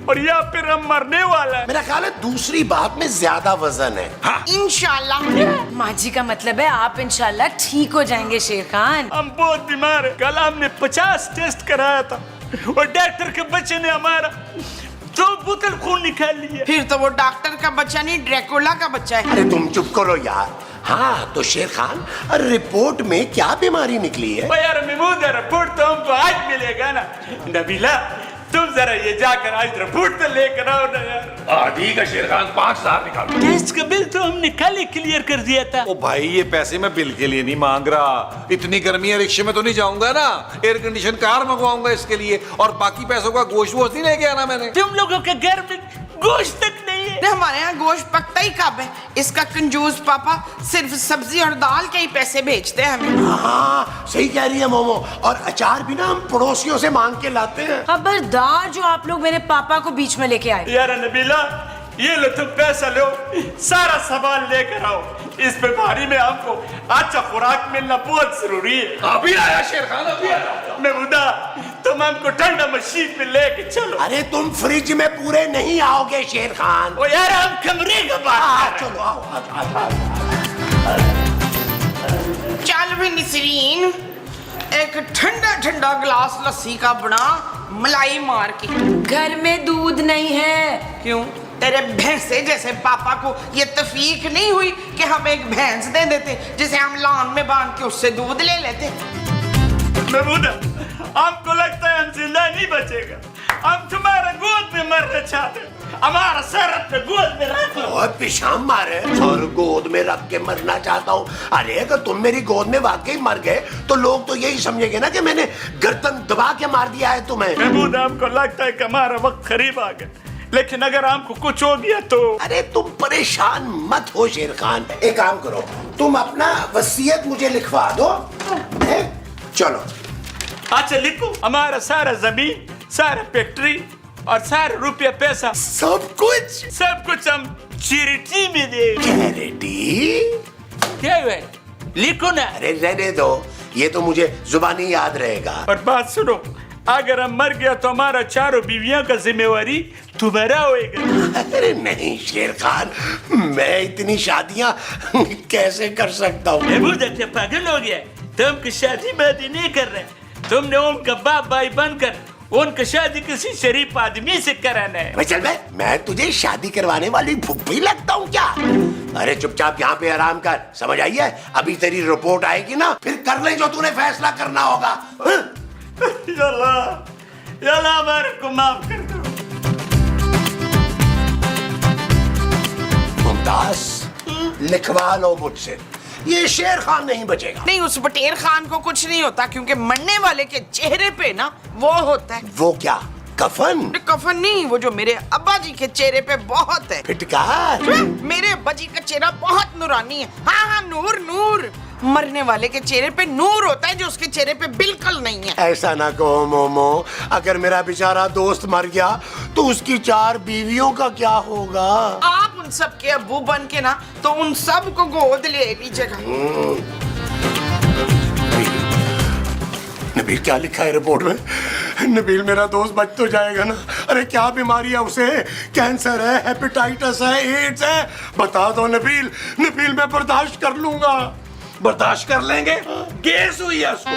और या फिर हम मरने वाला है। मेरा ख्याल है दूसरी बात में ज्यादा वजन है। हाँ। इंशाल्लाह। माँ जी का मतलब है आप इंशाल्लाह ठीक हो जाएंगे शेर खान। हम बहुत बीमार है। कल हमने 50 टेस्ट कराया था और डॉक्टर के बच्चे ने हमारा 2 बोतल खून निकाल लिया। फिर तो वो डॉक्टर का बच्चा नहीं, ड्रैकुला का बच्चा है। अरे तुम चुप करो यार। हाँ तो शेर खान, रिपोर्ट में क्या बीमारी निकली है? ओ यार महमूद, रिपोर्ट तो हमको आज मिलेगा ना। नबीला तुम जरा ये जाकर आज रिपोर्ट तो लेकर आओ ना यार। ठीक है शेर खान, 5000 निकालो। टेस्ट का बिल तो हमने कल ही क्लियर कर दिया था। ओ भाई ये पैसे मैं बिल के लिए नहीं मांग रहा, इतनी गर्मी है रिक्शे में तो नहीं जाऊंगा ना, एयर कंडीशन कार मंगवाऊंगा इसके लिए, और बाकी पैसों का गोश्त वोश्त नहीं लेके आना मैंने। तुम लोगों के घर में गोश्त तक नहीं है। हमारे यहाँ गोश्त पकता ही कब है? इसका कंजूस पापा सिर्फ सब्जी और दाल के ही पैसे भेजते हैं हमें। हाँ सही कह रही है मोमो, और अचार भी ना हम पड़ोसियों से मांग के लाते हैं। खबरदार जो आप लोग मेरे पापा को बीच में लेके आए। यार नबीला ये लो तुम पैसा लो, सारा सामान लेकर आओ। इस बीमारी में हमको अच्छा खुराक मिलना बहुत जरूरी है। अभी आया शेर खान, अभी आया। महमूदा तुम हमको ठंडा मशीन में लेके चलो। अरे तुम फ्रिज में पूरे नहीं आओगे शेर खान। ओ यार हम कमरे का बात कर रहे हैं। चलो आओ। चल भी निसरीन, एक ठंडा ठंडा गिलास लस्सी का बना, मलाई मार के। घर में दूध नहीं है। क्यों? तेरे भैंसे जैसे पापा को ये तफीक नहीं हुई कि हम एक भैंस दे देते जिसे हम लान में बांध के उससे दूध ले लेते। महमूदा, हमको लगता है हम जिंदा नहीं बचेगा। हम तुम्हारे गोद में मरना चाहते हैं। हमारा सर अपने गोद में रख लो। और पिशाम मारे और गोद में रख के मरना चाहता हूँ। अरे अगर तुम मेरी गोद में वाकई मर गए तो लोग तो यही समझेंगे ना कि मैंने गर्दन दबा के मार दिया है तुम्हें। महमूदा, हमको लगता है कि हमारा वक्त करीब आ गया, लेकिन अगर हमको कुछ हो गया तो। अरे तुम परेशान मत हो शेर खान, एक काम करो, तुम अपना वसीयत मुझे लिखवा दो। चलो। अच्छा लिखो। हमारा सारा जमीन, सारा फैक्ट्री और सारा रुपया पैसा, सब कुछ हम चैरिटी में दे। चैरिटी? क्या है? लिखो ना। अरे रहने दो, ये तो मुझे जुबानी याद रहेगा। और बात सुनो, अगर हम मर गया तो हमारा चारों बीवियों का जिम्मेवारी तुम्हारा होएगा। अरे नहीं शेर खान, मैं इतनी शादियां कैसे कर सकता हूँ? पागल हो गया? तुम शादी बादी नहीं कर रहे, तुमने उनका बाप भाई बनकर उनका शादी किसी शरीफ आदमी से कराना है। चल मैं तुझे शादी करवाने वाली फुप्पी लगता हूँ क्या? अरे चुपचाप यहाँ पे आराम कर, समझ आई है? अभी तेरी रिपोर्ट आएगी ना, फिर कर ले जो तूने फैसला करना होगा। यल्ला हमारे को माफ कर दो। मुमताज, लिखवा लो मुझसे, ये शेर खान नहीं बचेगा। नहीं, उस बटेर खान को कुछ नहीं होता, क्योंकि मरने वाले के चेहरे पे ना वो होता है। वो क्या, कफन? कफन नहीं, वो जो मेरे अब्बा जी के चेहरे पे बहुत है। फिटकार? मेरे अब्बा जी का चेहरा बहुत नूरानी है। हाँ हाँ, नूर नूर। मरने वाले के चेहरे पे नूर होता है जो उसके चेहरे पे बिल्कुल नहीं है। ऐसा ना कहो मोमो, अगर मेरा बेचारा दोस्त मर गया तो उसकी 4 बीवियों का क्या होगा? आप उन सब के अब्बू बन के ना तो उन सब को गोद ले लीजिएगा। नबील, क्या लिखा है रिपोर्ट में? नबील, मेरा दोस्त बच तो जाएगा ना? अरे क्या बीमारी है उसे? कैंसर है, हेपेटाइटिस है, एड्स है? बता दो नबील। नबील, मैं बर्दाश्त कर लूंगा। बर्दाश्त कर लेंगे? गैस हुई है उसको।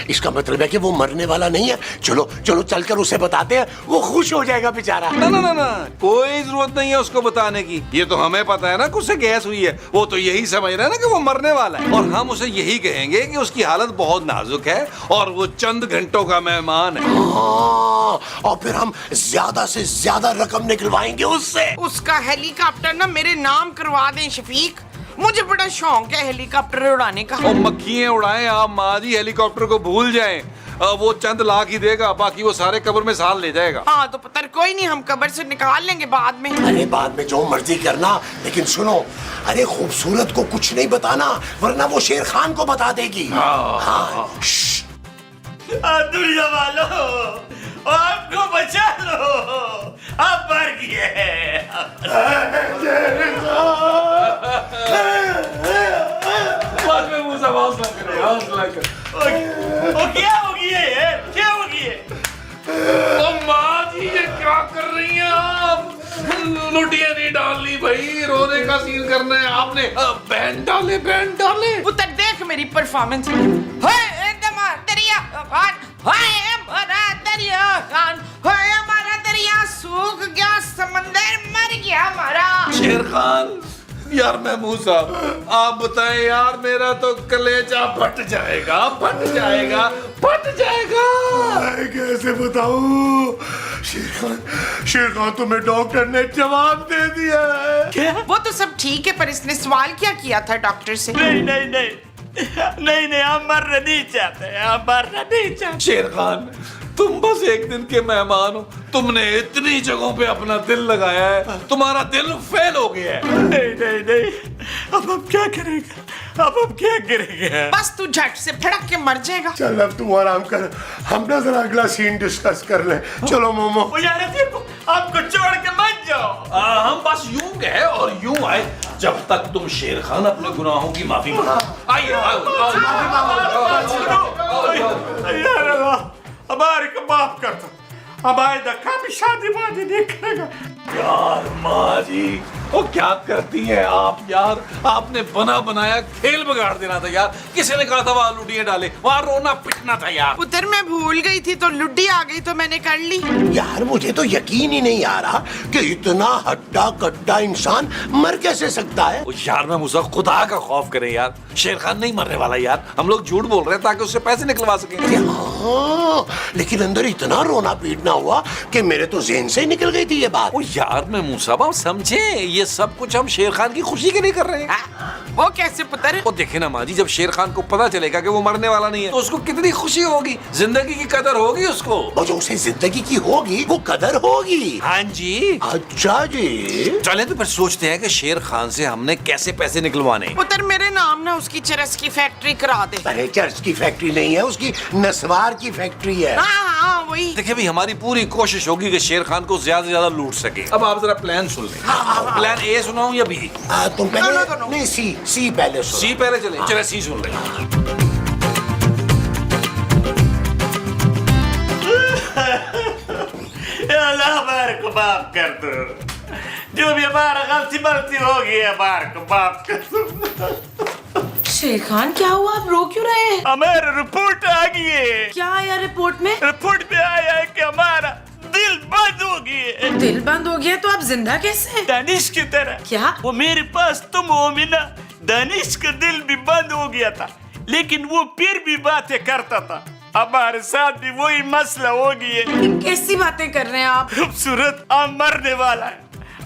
इसका मतलब है कि वो मरने वाला नहीं है। चलो चलो चलकर उसे बताते हैं, वो खुश हो जाएगा बेचारा। ना ना ना ना, कोई जरूरत नहीं है उसको बताने की। ये तो हमें पता है ना कि उसे गैस हुई है। वो तो यही समझ रहा है ना कि वो मरने वाला है, और हम उसे यही कहेंगे कि उसकी हालत बहुत नाजुक है और वो चंद घंटों का मेहमान है। और फिर हम ज्यादा से ज्यादा रकम निकलवाएंगे उससे। उसका हेलीकॉप्टर ना मेरे नाम करवा दें शफीक, मुझे बड़ा शौक है हेलीकॉप्टर उड़ाने का। और मक्खियां उड़ाएं आप माँ जी, हेलीकॉप्टर को भूल जाएं। वो चंद लाख ही देगा, बाकी वो सारे कब्र में साल ले जाएगा। हाँ तो पता कोई नहीं, हम कब्र से निकाल लेंगे बाद में। अरे बाद में जो मर्जी करना, लेकिन सुनो, अरे खूबसूरत को कुछ नहीं बताना, वरना वो शेर खान को बता देगी। हाँ। दुनिया वालों, आपको बचा लो, आप मर गए। क्या होगी ये? क्या होगी ये? माँ जी, ये क्या कर रही हैं आप? लुटिया नहीं डालनी भाई, रोने का सीन करना है आपने। बैंड डाले, बैंड डाले। पुत्र देख मेरी परफॉर्मेंस। हमारा दरिया सूख गया, समंदर मर गया हमारा। शेर खान, यार महमूद साहब, आप बताएं यार, मेरा तो कलेजा फट जाएगा, फट जाएगा, फट जाएगा। कैसे बताऊं? शेर खान, तुम्हें डॉक्टर ने जवाब दे दिया है। क्या? वो तो सब ठीक है, पर इसने सवाल क्या किया था डॉक्टर से? नहीं नहीं नहीं नहीं नहीं, हम मरना नहीं चाहते, हम मरना नहीं चाहते। शेर खान, तुम बस एक दिन के मेहमान हो, तुमने इतनी जगहों पे अपना दिल लगाया है, तुम्हारा दिल फेल हो गया है। नहीं नहीं नहीं, अब हम क्या करेंगे? अब हम क्या करेंगे? बस तू झट से फड़क के मर जाएगा। चल अब तू आराम कर, हम ना जरा अगला सीन डिस्कस कर ले। चलो मोमो। यार देखो, आपको छोड़ के मत जाओ। हम बस यूं गए और यूं आए, जब तक तुम शेर खान अपने गुनाहों की माफी मांगो। आइए, हमारे को माफ कर दो, हमारे धक्का भी शादी वादी नहीं करेगा। यार माँ जी, ओ क्या करती हैं आप यार, आपने बना बनाया खेल बिगाड़ देना था यार। किसी ने कहा था वहां लुडियां डाले, वहां रोना पिटना था यार। पुत्र मैं भूल गई थी तो लुड्डी आ गई तो मैंने कर ली। यार मुझे तो यकीन ही नहीं आ रहा कि इतना हट्टा कट्टा इंसान मर कैसे सकता है। ओ यार मैं मुझे खुदा का खौफ करे यार, शेर खान नहीं मरने वाला यार। हम लोग झूठ बोल रहे हैं ताकि उससे पैसे निकलवा सकें। हाँ, लेकिन अंदर इतना रोना पीटना हुआ कि मेरे तो ज़हन से ही निकल गई थी ये बात। ओ यार मैं मूसा बाप समझे, ये सब कुछ हम शेर खान की खुशी के लिए कर रहे हैं। वो कैसे पुत्र? वो देखे ना माँ जी, जब शेर खान को पता चलेगा कि वो मरने वाला नहीं है तो उसको कितनी खुशी होगी, जिंदगी की कदर होगी उसको। वो जो उसे जिंदगी की होगी वो कदर होगी। हाँ जी। अच्छा जी। चले तो फिर सोचते हैं कि शेर खान से हमने कैसे पैसे निकलवाने। पुत्र मेरे नाम ना उसकी चरस की फैक्ट्री करा दे। अरे चर्च की फैक्ट्री नहीं है, उसकी नस्वार की फैक्ट्री है। हाँ वही। देखिए भाई, हमारी पूरी कोशिश होगी कि शेर खान को ज्यादा से ज्यादा लूट सके। अब आप जरा प्लान सुन लें। प्लान ए सुनाऊं या बी? तुम पहले दोनों। नहीं, सी पहले सुनो। सी पहले चले। चले सी सुन लें। अल्लाह हमारे को माफ कर दो, जो भी हमारा गलती बलती होगी हमारे को माफ कर दो। शेर खान क्या हुआ, आप रो क्यों रहे हैं? हमारे रिपोर्ट आ गई है। क्या आया रिपोर्ट में? रिपोर्ट में आया है कि हमारा दिल बंद हो गई है। दिल बंद हो गया तो आप जिंदा कैसे? दानिश की तरह। क्या? वो मेरे पास तुम हो मिना, दानिश का दिल भी बंद हो गया था, लेकिन वो फिर भी बातें करता था। हमारे साथ भी वही मसला हो गया है। कैसी बातें कर रहे हैं आप? खूबसूरत हम मरने वाला है,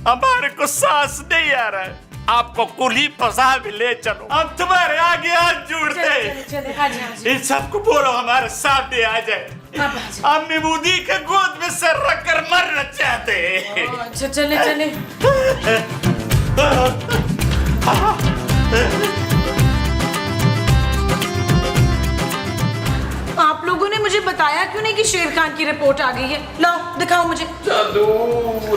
हमारे को सांस नहीं आ रहा है। आपको कुली फंसा भी ले चलो, हम तुम्हारे आगे हाथ जोड़ते हैं। चले हाँ जी, हाँ जी। इन सबको बोलो हमारे सामने आ जाए। हम महमूदी के गोद में सर रख कर मरना चाहते हैं। अच्छा चले चले। आप लोगों ने मुझे बताया क्यों नहीं कि शेर खान की रिपोर्ट आ गई है? लाओ दिखाओ मुझे। जादू,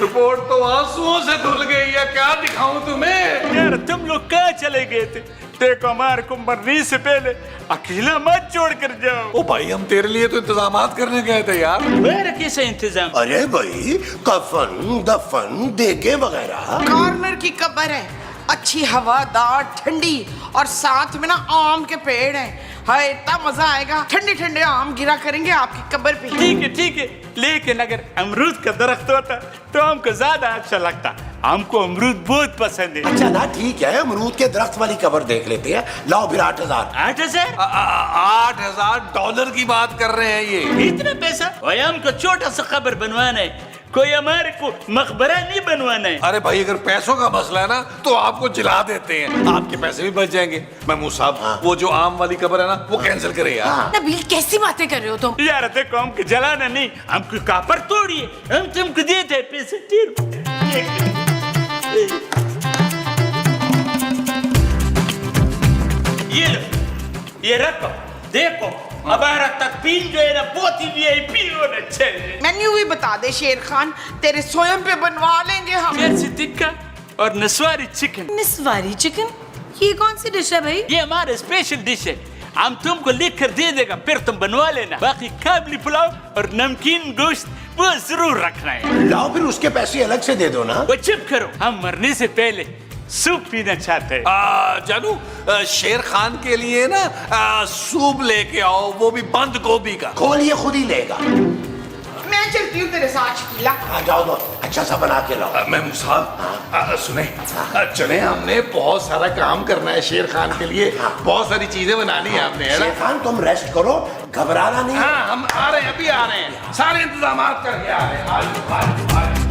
रिपोर्ट तो आंसुओं से धुल गई है, क्या दिखाऊं तुम्हें? यार तुम लोग कहाँ चले गए थे? देखो हमारे को मरने से पहले अकेला मत छोड़ कर जाओ। ओ भाई, हम तेरे लिए तो इंतजामात करने गए थे यार। मेरा कैसे इंतजाम? अरे भाई, कफन दफन देके वगैरह। कॉर्नर की कब्र है, अच्छी हवादार ठंडी, और साथ में ना आम के पेड़ हैं। हाय इतना मजा आएगा, ठंडे ठंडे आम गिरा करेंगे आपकी कब्र पे। ठीक है, लेकिन अगर अमरूद का दरख्त होता तो हमको ज्यादा अच्छा लगता। हमको अमरूद बहुत पसंद है। अच्छा ना, ठीक है, अमरूद के दरख्त वाली कब्र देख लेते हैं। लाओ फिर 8,000। 8,000? $8,000 की बात कर रहे हैं ये। इतना पैसा? भाई हमको छोटा सा कब्र बनवाना है, कोई हमारे को मकबरा नहीं बनवाना है। अरे भाई, अगर पैसों का मसला है ना तो आपको जिला देते हैं, आपके पैसे भी बच जाएंगे। महमूद साहब, वो जो आम वाली कब्र है ना वो कैंसिल करें यार। नबील कैसी बातें कर रहे हो तुम? यार देखो, हमको जलाना नहीं, हमको कापर तोड़िए, हम तुमको देते हैं पैसे। ये लो, ये रखो, देखो हमारा तकबीर जो है ना बहुत ही VIP होना चाहिए। मेन्यू भी बता दे शेर खान, तेरे स्वयं पे बनवा लेंगे हम। जर्सी टिक्का और नस्वारी चिकन। निस्वारी चिकन? ये कौन सी डिश है भाई? ये हमारा स्पेशल डिश है, हम तुमको लिख कर दे देगा, फिर तुम बनवा लेना। बाकी काबली पुलाव और नमकीन गोश्त वो जरूर रखना है। लाओ फिर उसके पैसे अलग से दे दो ना। वो चुप करो, हम मरने से पहले सूप पीना चाहते हैं। जानू, शेर खान के लिए ना सूप लेके आओ, वो भी बंद गोभी का। खोल ये खुद ही लेगा। मैं चलती हूँ तेरे साथ शकीला। हाँ जाओ दो, अच्छा सा बना के लाओ। महमूद साहब सुने, चले, हमने बहुत सारा काम करना है शेर खान के लिए, बहुत सारी चीजें बनानी है हमने, है ना? शेर खान तुम रेस्ट करो, घबराना नहीं। हाँ, हम आ रहे हैं, अभी आ रहे हैं, सारे इंतजाम करके आ रहे हैं। आ जाओ।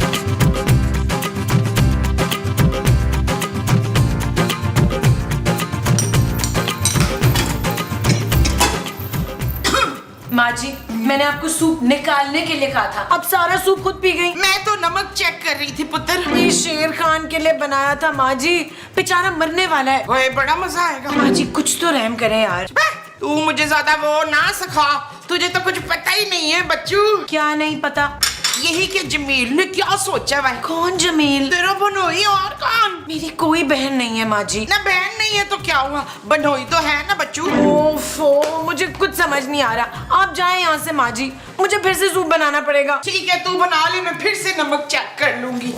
माँ जी, मैंने आपको सूप निकालने के लिए कहा था, अब सारा सूप खुद पी गई। मैं तो नमक चेक कर रही थी पुत्र। ये शेर खान के लिए बनाया था माँ जी, बेचारा मरने वाला है। वही बड़ा मजा आएगा। माँ जी कुछ तो रहम करें यार। तू मुझे ज्यादा वो ना सिखा, तुझे तो कुछ पता ही नहीं है बच्चू। क्या नहीं पता? यही कि जमील ने क्या सोचा भाई। कौन जमील? तेरा बनोई और कौन? मेरी कोई बहन नहीं है माँ जी। ना बहन नहीं है तो क्या हुआ, बनोई तो है ना बच्चू। ओफो, मुझे कुछ समझ नहीं आ रहा। आप जाएं यहाँ से माँ जी, मुझे फिर से सूप बनाना पड़ेगा। ठीक है, तू बना ले, मैं फिर से नमक चेक कर लूंगी।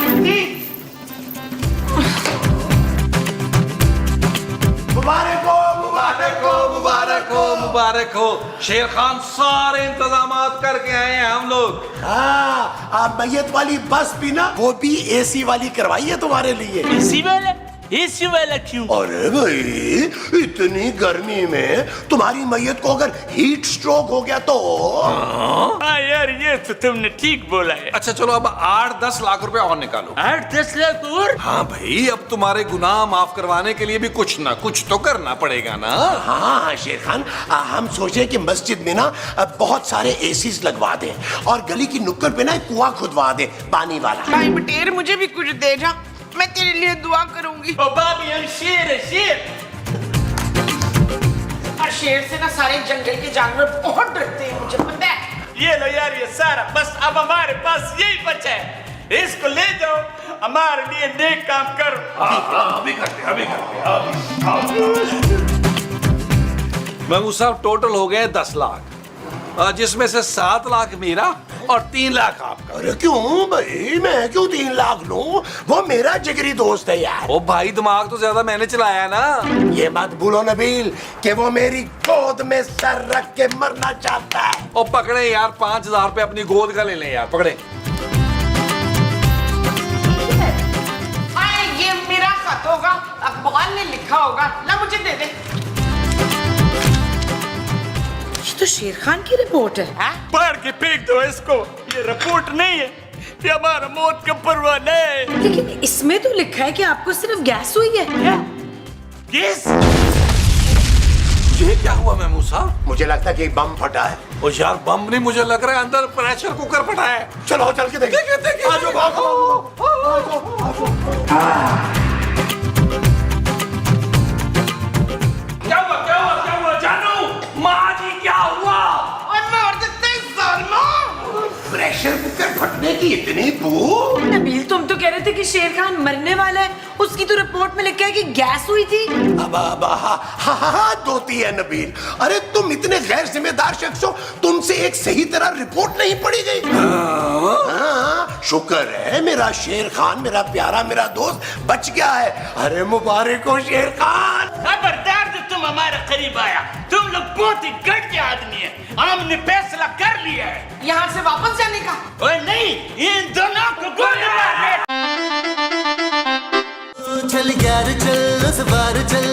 मुबारक हो शेर खान, सारे इंतजाम करके आए हैं हम लोग। हाँ, आप मैयत वाली बस भी ना, वो भी एसी वाली करवाई है तुम्हारे लिए। इसी वाला क्यों? अरे भाई, इतनी गर्मी में तुम्हारी मैयत को अगर हीट स्ट्रोक हो गया तो? हाँ यार, ये तो तुमने ठीक बोला है। अच्छा चलो अब 8-10 लाख रुपए और निकालो। 8-10 लाख और? हाँ भाई, अब तुम्हारे गुनाह माफ करवाने के लिए भी कुछ ना कुछ तो करना पड़ेगा ना। हाँ शेर खान, हम सोचे कि मस्जिद में ना बहुत सारे एसीज लगवा दें और गली की नुक्कड़ पे ना एक कुआं खुदवा दें पानी वाला। भाई बटेर, मुझे भी कुछ दे जा, मैं तेरे लिए दुआ करूंगी। ओ बाबी, हम शेर है, शेर। और शेर से ना सारे जंगल के जानवर बहुत डरते हैं, मुझे पता है। ये लो यार, ये सारा, बस अब हमारे पास यही बचा है। इसको ले जाओ, हमारे लिए नेक काम करो। अभी करते। महमूद साहब, टोटल हो गए 10 लाख, जिसमें से 7 लाख मेरा और 3 लाख आपका। अरे क्यों भाई, मैं क्यों 3 लाख लूं? वो मेरा जिगरी दोस्त है यार। ओ भाई, दिमाग तो ज्यादा मैंने चलाया ना। ये मत भूलो नबील कि वो मेरी गोद में सर रख के मरना चाहता है। ओ पकड़े यार, 5000 रुपए अपनी गोद का ले लें यार, पकड़े। ये मेरा खत होगा, अकबाल ने लिखा होगा, ला मुझे दे दे। ये तो शेर खान की रिपोर्ट है। पढ़ के फेंक दो इसको, ये रिपोर्ट नहीं है, ये हमारा मौत का परवाना है। लेकिन इसमें तो लिखा है कि आपको सिर्फ गैस हुई है। किस? ये क्या हुआ महमूद साहब? मुझे लगता है कि एक बम फटा है। ओ यार, बम नहीं, मुझे लग रहा है अंदर प्रेशर कुकर फटा है। चलो चल के देखिए। आ जाओ, भागो। क्या हुआ जानू? माँ जी, क्या हुआ? प्रेशर कुकर फटने की इतनी बू? नबील, तुम तो कह रहे थे कि शेर खान मरने वाला है, उसकी तो रिपोर्ट में लिखा है कि गैस हुई थी। अब हाथ धोती है नबील। अरे तुम इतने गैर जिम्मेदार शख्स हो, तुमसे एक सही तरह रिपोर्ट नहीं पढ़ी गई। हाँ, शुक्र है मेरा शेर खान, मेरा प्यारा, मेरा दोस्त बच गया है। अरे मुबारक हो शेर खान। खबरदार, जो तुम हमारे करीब आया, तुम लोग बहुत ही गट के आदमी है। हमने फैसला कर लिया है यहाँ से वापस जाने का। ओए नहीं, इन दोनों को गोली मार दे। चल यार चल, उस बार चल